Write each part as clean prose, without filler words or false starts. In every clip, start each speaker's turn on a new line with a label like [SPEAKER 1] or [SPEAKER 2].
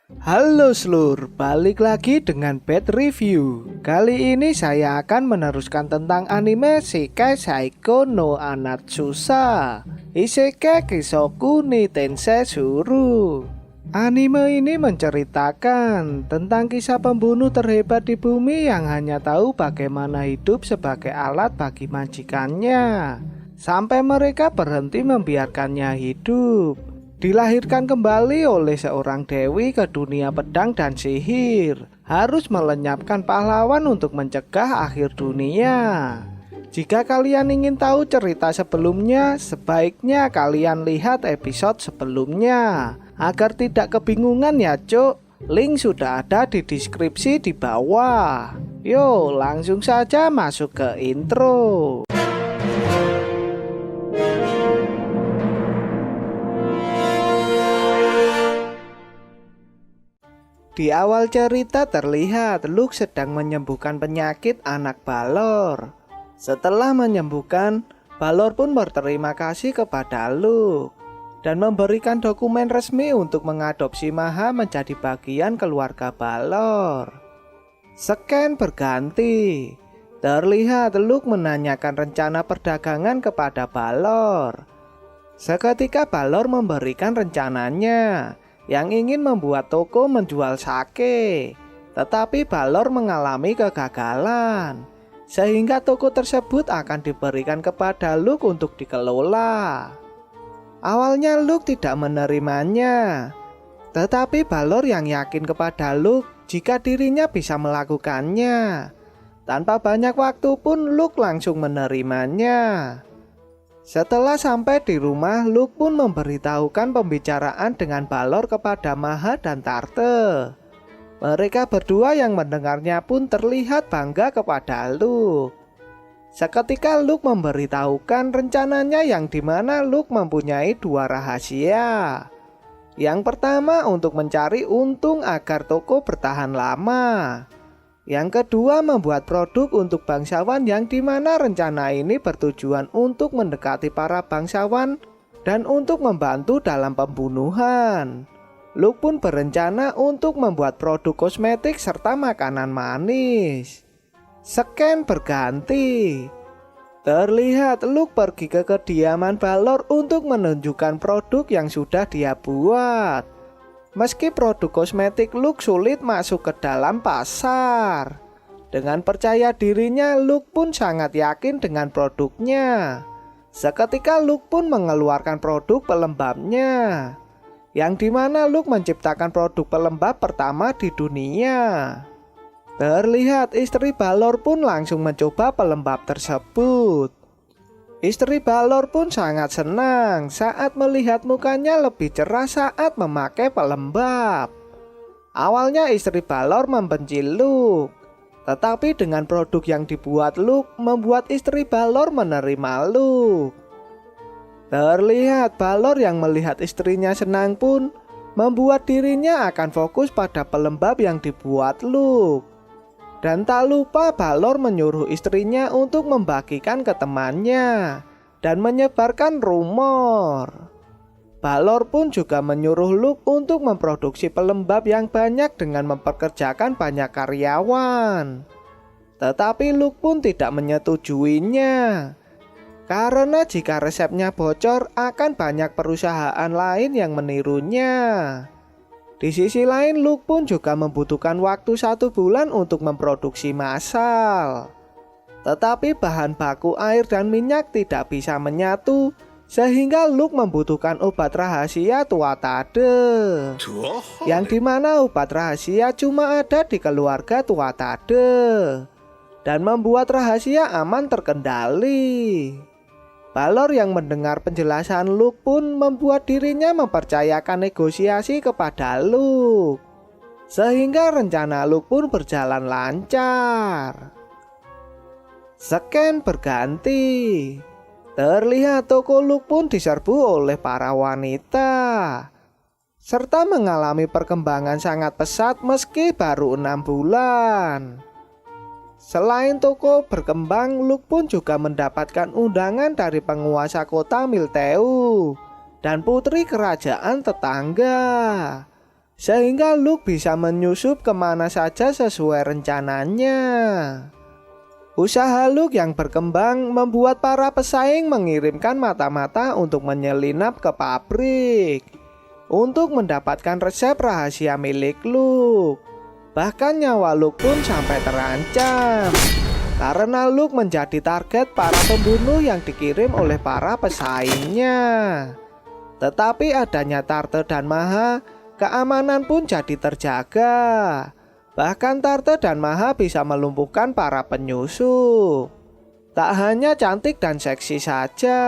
[SPEAKER 1] Halo Slur, balik lagi dengan Bad Review. Kali ini saya akan meneruskan tentang anime Shikai Saiko no Anatsusa Isekai Kisoku ni Tensei Shuru. Anime ini menceritakan tentang kisah pembunuh terhebat di bumi yang hanya tahu bagaimana hidup sebagai alat bagi majikannya, sampai mereka berhenti membiarkannya hidup. Dilahirkan kembali oleh seorang dewi ke dunia pedang dan sihir, harus melenyapkan pahlawan untuk mencegah akhir dunia. Jika kalian ingin tahu cerita sebelumnya, sebaiknya kalian lihat episode sebelumnya agar tidak kebingungan ya cuk. Link sudah ada di deskripsi di bawah. Yo, langsung saja masuk ke intro. Di awal cerita terlihat Luke sedang menyembuhkan penyakit anak Balor. Setelah menyembuhkan, Balor pun berterima kasih kepada Luke dan memberikan dokumen resmi untuk mengadopsi Maha menjadi bagian keluarga Balor. Scan berganti. Terlihat Luke menanyakan rencana perdagangan kepada Balor. Seketika Balor memberikan rencananya yang ingin membuat toko menjual sake. Tetapi Balor mengalami kegagalan, sehingga toko tersebut akan diberikan kepada Luke untuk dikelola. Awalnya Luke tidak menerimanya, tetapi Balor yang yakin kepada Luke jika dirinya bisa melakukannya. Tanpa banyak waktu pun Luke langsung menerimanya. Setelah sampai di rumah, Luke pun memberitahukan pembicaraan dengan Balor kepada Maha dan Tarte. Mereka berdua yang mendengarnya pun terlihat bangga kepada Luke. Seketika Luke memberitahukan rencananya yang dimana Luke mempunyai dua rahasia. Yang pertama untuk mencari untung agar toko bertahan lama. Yang kedua membuat produk untuk bangsawan yang dimana rencana ini bertujuan untuk mendekati para bangsawan dan untuk membantu dalam pembunuhan. Luke pun berencana untuk membuat produk kosmetik serta makanan manis. Scan berganti. Terlihat Luke pergi ke kediaman Balor untuk menunjukkan produk yang sudah dia buat. Meski produk kosmetik Luke sulit masuk ke dalam pasar, dengan percaya dirinya Luke pun sangat yakin dengan produknya. Seketika Luke pun mengeluarkan produk pelembabnya, yang dimana Luke menciptakan produk pelembab pertama di dunia. Terlihat istri Balor pun langsung mencoba pelembab tersebut. Istri Balor pun sangat senang saat melihat mukanya lebih cerah saat memakai pelembab. Awalnya istri Balor membenci Luke, tetapi dengan produk yang dibuat Luke membuat istri Balor menerima Luke. Terlihat Balor yang melihat istrinya senang pun membuat dirinya akan fokus pada pelembab yang dibuat Luke. Dan tak lupa Balor menyuruh istrinya untuk membagikan ke temannya dan menyebarkan rumor. Balor pun juga menyuruh Luke untuk memproduksi pelembab yang banyak dengan mempekerjakan banyak karyawan. Tetapi Luke pun tidak menyetujuinya, karena jika resepnya bocor akan banyak perusahaan lain yang menirunya. Di sisi lain Luke pun juga membutuhkan waktu 1 bulan untuk memproduksi massal. Tetapi bahan baku air dan minyak tidak bisa menyatu, sehingga Luke membutuhkan obat rahasia Tuatade. Yang dimana obat rahasia cuma ada di keluarga Tuatade, dan membuat rahasia aman terkendali. Balor yang mendengar penjelasan Luke pun membuat dirinya mempercayakan negosiasi kepada Luke, sehingga rencana Luke pun berjalan lancar. Scan berganti. Terlihat toko Luke pun diserbu oleh para wanita, serta mengalami perkembangan sangat pesat meski baru 6 bulan. Selain toko berkembang, Luke pun juga mendapatkan undangan dari penguasa kota Milteu dan putri kerajaan tetangga. sehingga Luke bisa menyusup kemana saja sesuai rencananya. Usaha Luke yang berkembang membuat para pesaing mengirimkan mata-mata untuk menyelinap ke pabrik untuk mendapatkan resep rahasia milik Luke. Bahkan nyawa Luke pun sampai terancam karena Luke menjadi target para pembunuh yang dikirim oleh para pesaingnya. Tetapi adanya Tarte dan Maha, keamanan pun jadi terjaga. Bahkan Tarte dan Maha bisa melumpuhkan para penyusup. Tak hanya cantik dan seksi saja,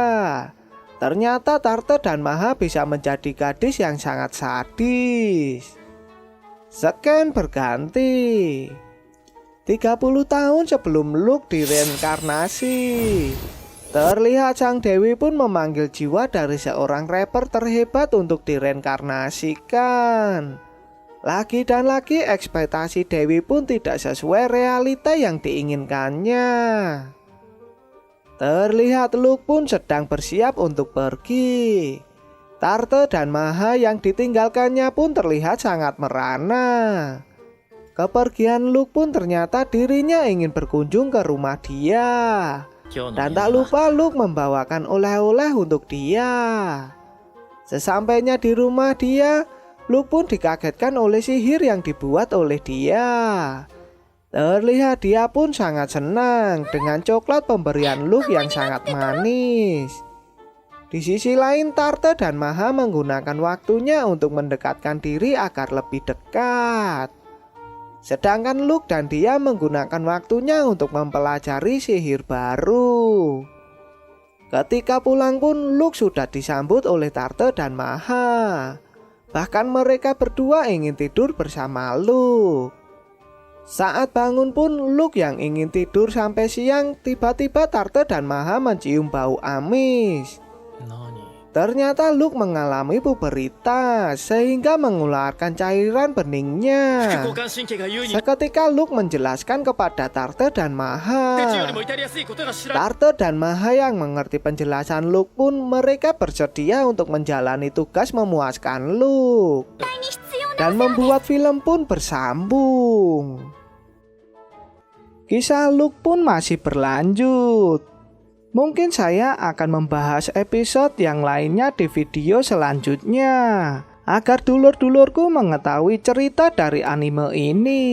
[SPEAKER 1] ternyata Tarte dan Maha bisa menjadi gadis yang sangat sadis. Scan berganti. 30 tahun sebelum Luke direinkarnasi, terlihat sang dewi pun memanggil jiwa dari seorang rapper terhebat untuk direinkarnasikan. Lagi dan lagi ekspektasi dewi pun tidak sesuai realita yang diinginkannya. Terlihat Luke pun sedang bersiap untuk pergi. Tarte dan Maha yang ditinggalkannya pun terlihat sangat merana. Kepergian Luke pun ternyata dirinya ingin berkunjung ke rumah dia. Dan tak lupa Luke membawakan oleh-oleh untuk dia. Sesampainya di rumah dia, Luke pun dikagetkan oleh sihir yang dibuat oleh dia. Terlihat dia pun sangat senang dengan coklat pemberian Luke yang sangat manis. Di sisi lain, Tarte dan Maha menggunakan waktunya untuk mendekatkan diri agar lebih dekat. Sedangkan Luke dan dia menggunakan waktunya untuk mempelajari sihir baru. Ketika pulang pun Luke sudah disambut oleh Tarte dan Maha. Bahkan mereka berdua ingin tidur bersama Luke. Saat bangun pun Luke yang ingin tidur sampai siang, tiba-tiba Tarte dan Maha mencium bau amis. Ternyata Luke mengalami puberitas sehingga mengeluarkan cairan beningnya. Seketika Luke menjelaskan kepada Tarte dan Maha. Tarte dan Maha yang mengerti penjelasan Luke pun mereka bersedia untuk menjalani tugas memuaskan Luke. Dan membuat film pun bersambung. Kisah Luke pun masih berlanjut. Mungkin saya akan membahas episode yang lainnya di video selanjutnya, agar dulur-dulurku mengetahui cerita dari anime ini.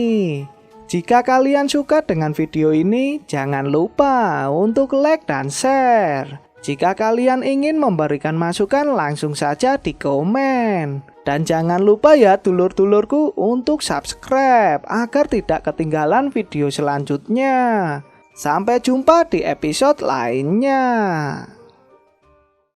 [SPEAKER 1] Jika kalian suka dengan video ini, jangan lupa untuk like dan share. Jika kalian ingin memberikan masukan, langsung saja di komen. Dan jangan lupa ya dulur-dulurku untuk subscribe agar tidak ketinggalan video selanjutnya. Sampai jumpa di episode lainnya.